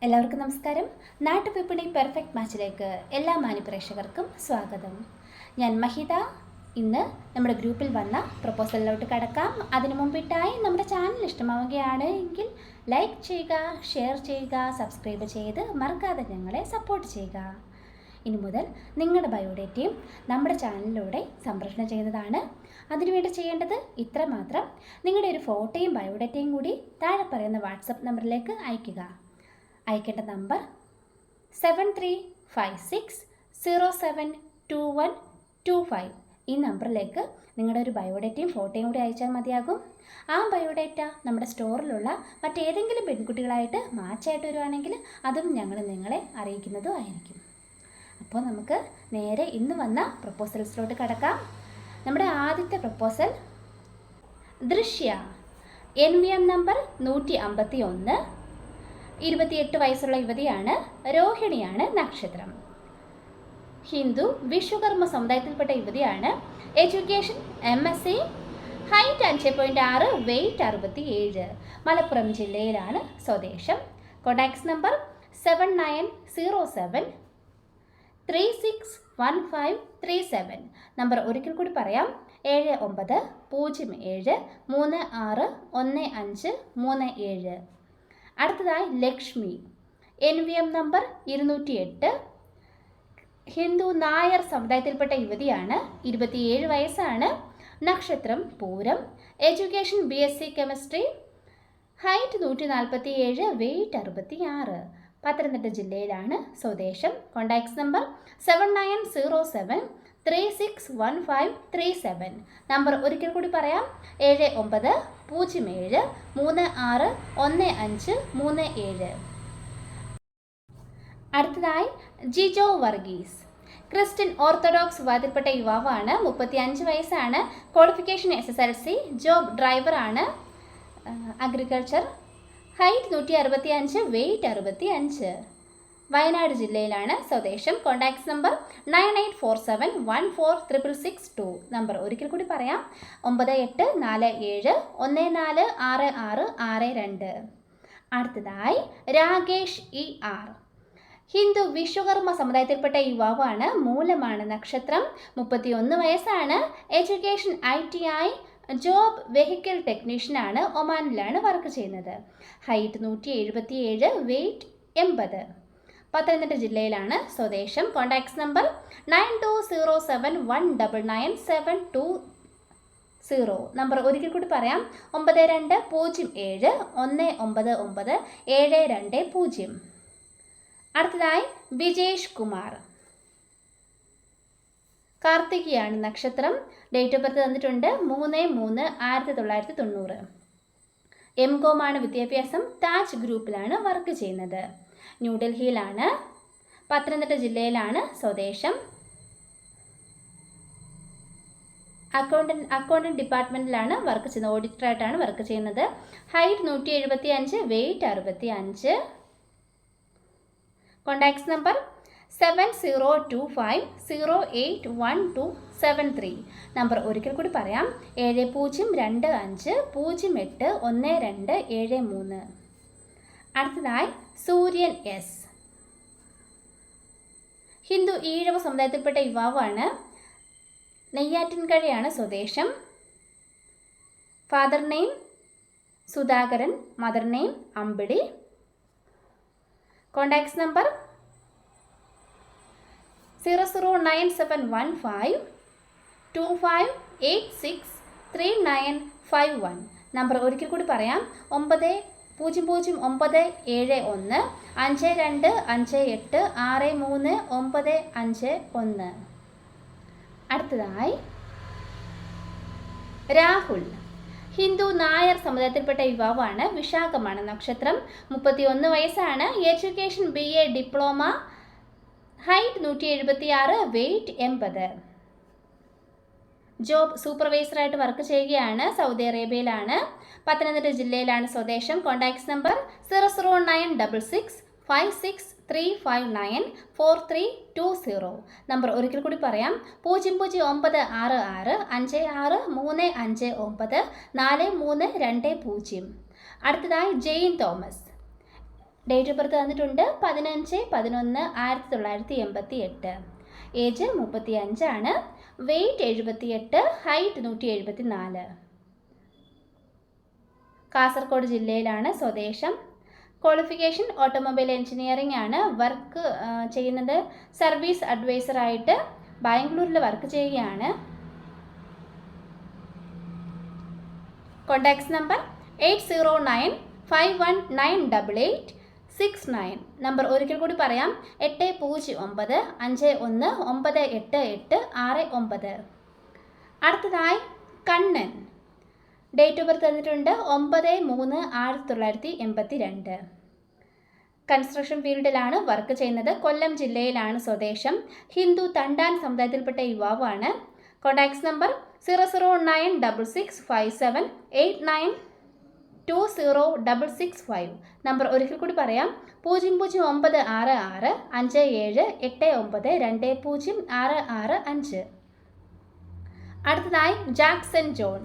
എല്ലാവർക്കും നമസ്കാരം. നാട്ടുവിപണി പെർഫെക്റ്റ് മാച്ചിലേക്ക് എല്ലാ മാന്യപ്രേക്ഷകർക്കും സ്വാഗതം. ഞാൻ മഹിത. ഇന്ന് നമ്മുടെ ഗ്രൂപ്പിൽ വന്ന പ്രപ്പോസലിലോട്ട് കടക്കാം. അതിനു മുമ്പിട്ടായി നമ്മുടെ ചാനൽ ഇഷ്ടമാവുകയാണ് എങ്കിൽ ലൈക്ക് ചെയ്യുക, ഷെയർ ചെയ്യുക, സബ്സ്ക്രൈബ് ചെയ്ത് മറക്കാതെ ഞങ്ങളെ സപ്പോർട്ട് ചെയ്യുക. ഇനി മുതൽ നിങ്ങളുടെ ബയോഡേറ്റയും നമ്മുടെ ചാനലിലൂടെ സംപ്രേഷണം ചെയ്യുന്നതാണ്. അതിനുവേണ്ടി ചെയ്യേണ്ടത് ഇത്ര മാത്രം: നിങ്ങളുടെ ഒരു ഫോട്ടോയും ബയോഡേറ്റയും കൂടി താഴെ പറയുന്ന വാട്സപ്പ് നമ്പറിലേക്ക് അയയ്ക്കുക. അയക്കേണ്ട നമ്പർ 7356072125. ഈ നമ്പറിലേക്ക് നിങ്ങളുടെ ഒരു ബയോഡേറ്റയും ഫോട്ടോയും കൂടി അയച്ചാൽ മതിയാകും. ആ ബയോഡേറ്റ നമ്മുടെ സ്റ്റോറിലുള്ള മറ്റേതെങ്കിലും പെൺകുട്ടികളായിട്ട് മാച്ചായിട്ട് വരുവാണെങ്കിൽ അതും ഞങ്ങൾ നിങ്ങളെ അറിയിക്കുന്നതും ആയിരിക്കും. അപ്പോൾ നമുക്ക് നേരെ ഇന്ന് വന്ന പ്രപ്പോസൽസിലോട്ട് കടക്കാം. നമ്മുടെ ആദ്യത്തെ പ്രപ്പോസൽ ദൃശ്യ, NVM നമ്പർ 151, 28 വയസ്സുള്ള യുവതിയാണ്. രോഹിണിയാണ് നക്ഷത്രം. ഹിന്ദു വിശ്വകർമ്മ സമുദായത്തിൽപ്പെട്ട യുവതിയാണ്. Education MSc, height 5.6, weight 67. Malappuram ജില്ലയിലാണ് സ്വദേശം. Contacts number 7907361537. നമ്പർ ഒരിക്കൽ കൂടി പറയാം: 7907361537. അടുത്തതായി ലക്ഷ്മി, NVM നമ്പർ 208, ഹിന്ദു നായർ സമുദായത്തിൽപ്പെട്ട യുവതിയാണ്. 27 വയസ്സാണ്. നക്ഷത്രം Pooram. Education BSc chemistry, height 147, weight 66. Pathanamthitta ജില്ലയിലാണ് സ്വദേശം. Contacts number 7907361537. നമ്പർ ഒരിക്കൽ കൂടി പറയാം: 7907361537. അടുത്തതായി ജിജോ വർഗീസ്, ക്രിസ്ത്യൻ ഓർത്തഡോക്സ് വിഭാഗത്തിൽപ്പെട്ട യുവാവാണ്. 35 വയസ്സാണ്. ക്വാളിഫിക്കേഷൻ SSLC, ജോബ് ഡ്രൈവറാണ്. അഗ്രികൾച്ചർ. Height 165, weight 65. വയനാട് ജില്ലയിലാണ് സ്വദേശം. Contacts number 9847146662. നമ്പർ ഒരിക്കൽ കൂടി പറയാം: 9847146662. അടുത്തതായി രാകേഷ് ER, ഹിന്ദു വിശ്വകർമ്മ സമുദായത്തിൽപ്പെട്ട യുവാവാണ്. മൂലമാണ് നക്ഷത്രം. 31 വയസ്സാണ്. എഡ്യൂക്കേഷൻ ITI, ജോബ് വെഹിക്കിൾ ടെക്നീഷ്യനാണ്. ഒമാനിലാണ് വർക്ക് ചെയ്യുന്നത്. Height 177, weight 80. പത്തനംതിട്ട ജില്ലയിലാണ് സ്വദേശം. Contacts number 9207199720. നമ്പർ ഒരിക്കൽ കൂടി പറയാം: 9207199720. അടുത്തതായി വിജേഷ് കുമാർ, കാർത്തികയാണ് നക്ഷത്രം. ഡേറ്റ് ഓഫ് ബർത്ത് തന്നിട്ടുണ്ട് 3/3/1990. MCOM ആണ് വിദ്യാഭ്യാസം. താജ് ഗ്രൂപ്പിലാണ് വർക്ക് ചെയ്യുന്നത്. ന്യൂഡൽഹിയിലാണ്. പത്തനംതിട്ട ജില്ലയിലാണ് സ്വദേശം. അക്കൗണ്ടന്റ് ഡിപ്പാർട്ട്മെൻറ്റിലാണ് വർക്ക് ചെയ്യുന്നത്. ഓഡിറ്ററായിട്ടാണ് വർക്ക് ചെയ്യുന്നത്. Height 175, weight 65. Contacts number 7025081273. Number ഒരിക്കൽ കൂടി പറയാം: 7025081273. അടുത്തതായി സൂര്യൻ S, ഹിന്ദു ഈഴവ സമുദായത്തിൽപ്പെട്ട യുവാവാണ്. നെയ്യാറ്റിൻകരയാണ് സ്വദേശം. Father name Sudhakaran, mother name Ambili. Contacts number 00971525863951. Number ഒരിക്കൽ കൂടി പറയാം: 9009586353. അടുത്തതായി രാഹുൽ, ഹിന്ദു നായർ സമുദായത്തിൽപ്പെട്ട യുവാവാണ്. വിശാഖമാണ് നക്ഷത്രം. 31 വയസ്സാണ്. Education BA diploma, height 176, weight 80. Job സൂപ്പർവൈസറായിട്ട് വർക്ക് ചെയ്യുകയാണ്. സൗദി അറേബ്യയിലാണ്. പത്തനംതിട്ട ജില്ലയിലാണ് സ്വദേശം. Contacts number 0096656359432. നമ്പർ ഒരിക്കൽ കൂടി പറയാം: 009665635394320. അടുത്തതായി Jain Thomas, date of birth തന്നിട്ടുണ്ട് 15/11/1988. Age 35 weight 78, height 174. കാസർഗോഡ് ജില്ലയിലാണ് സ്വദേശം. ക്വാളിഫിക്കേഷൻ ഓട്ടോമൊബൈൽ എഞ്ചിനീയറിംഗ് ആണ്. വർക്ക് ചെയ്യുന്നത് സർവീസ് അഡ്വൈസറായിട്ട് ബാംഗ്ലൂരിൽ വർക്ക് ചെയ്യുകയാണ്. Contacts number 8095198869. നമ്പർ ഒരിക്കൽ കൂടി പറയാം, 80951988869. അടുത്തതായി കണ്ണൻ. ഡേറ്റ് ഓഫ് ബർത്ത് തന്നിട്ടുണ്ട് 9/3/1982. കൺസ്ട്രക്ഷൻ ഫീൽഡിലാണ് വർക്ക് ചെയ്യുന്നത്. കൊല്ലം ജില്ലയിലാണ് സ്വദേശം. ഹിന്ദു തണ്ടാൻ സമുദായത്തിൽപ്പെട്ട യുവാവാണ്. Contacts number 009665789206665. നമ്പർ ഒരിക്കൽ കൂടി പറയാം, 009657892065. അടുത്തതായി ജാക്സൺ ജോൺ.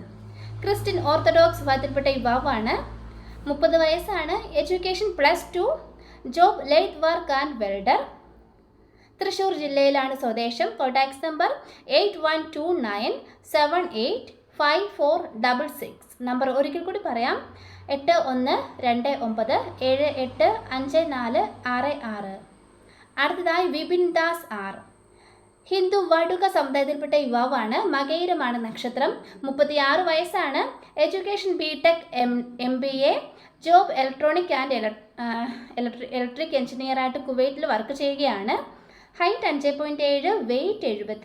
ക്രിസ്ത്യൻ ഓർത്തഡോക്സ് വിഭാഗത്തിൽപ്പെട്ട യുവാവാണ്. 30 വയസ്സാണ്. Education +2. Job lathe work and welder. Thrissur ജില്ലയിലാണ് സ്വദേശം. Contacts number 8129785466. നമ്പർ ഒരിക്കൽ കൂടി പറയാം, 8129785466. അടുത്തതായി വിപിൻ ദാസ് ആർ. ഹിന്ദു വടുക സമുദായത്തിൽപ്പെട്ട യുവാവാണ്. മകയിരമാണ് നക്ഷത്രം. 36 വയസ്സാണ്. Education BTech MBA. Job electronic and electric എഞ്ചിനീയറായിട്ട് കുവൈറ്റിൽ വർക്ക് ചെയ്യുകയാണ്. Height 5.7, weight 70.